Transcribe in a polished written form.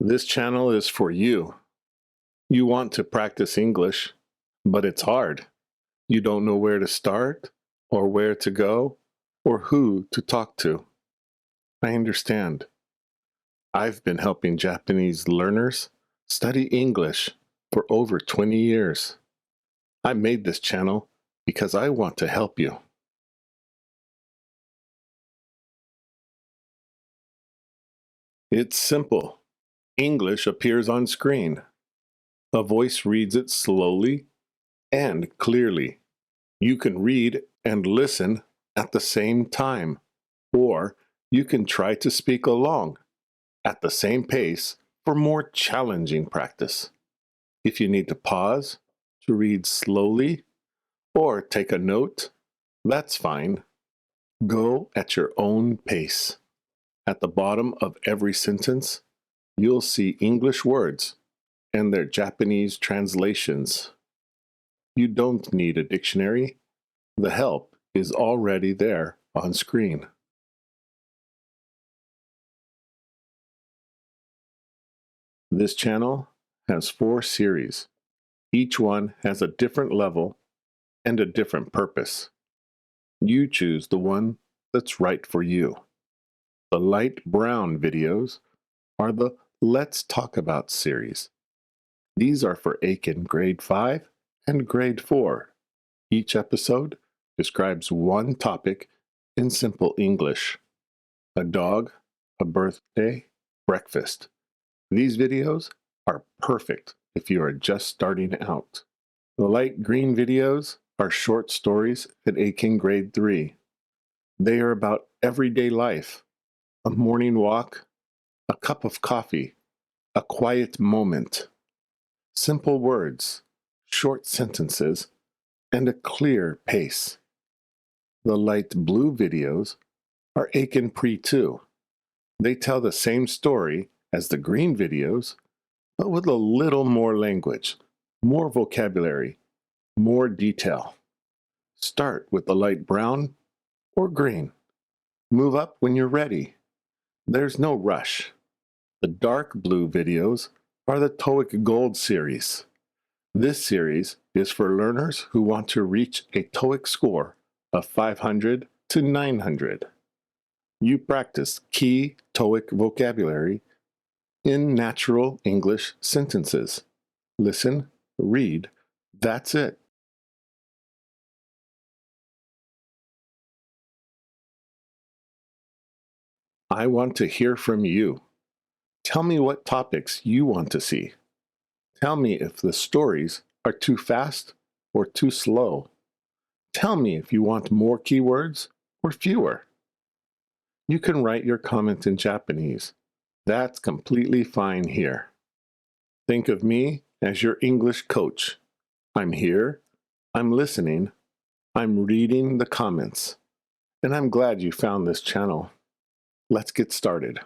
This channel is for you. You want to practice English, but it's hard. You don't know where to start, or where to go, or who to talk to. I understand. I've been helping Japanese learners study English for over 20 years. I made this channel because I want to help you. It's simple. English appears on screen. A voice reads it slowly and clearly. You can read and listen at the same time, or you can try to speak along at the same pace for more challenging practice. If you need to pause to read slowly or take a note, that's fine. Go at your own pace. At the bottom of every sentence, you'll see English words and their Japanese translations. You don't need a dictionary. The help is already there on screen. This channel has 4 series. Each one has a different level and a different purpose. You choose the one that's right for you. The light brown videos are the Let's Talk About series. These are for EIKEN Grade 5 and Grade 4. Each episode describes one topic in simple English. A dog, a birthday, breakfast. These videos are perfect if you are just starting out. The light green videos are short stories at EIKEN Grade 3. They are about everyday life, a morning walk, a cup of coffee, a quiet moment, simple words, short sentences, and a clear pace. The light blue videos are EIKEN Pre-2. They tell the same story as the green videos, but with a little more language, more vocabulary, more detail. Start with the light brown or green. Move up when you're ready. There's no rush. The dark blue videos are the TOEIC Gold Series. This series is for learners who want to reach a TOEIC score of 500 to 900. You practice key TOEIC vocabulary in natural English sentences. Listen, read, that's it. I want to hear from you. Tell me what topics you want to see. Tell me if the stories are too fast or too slow. Tell me if you want more keywords or fewer. You can write your comment in Japanese. That's completely fine here. Think of me as your English coach. I'm here, I'm listening, I'm reading the comments, and I'm glad you found this channel. Let's get started.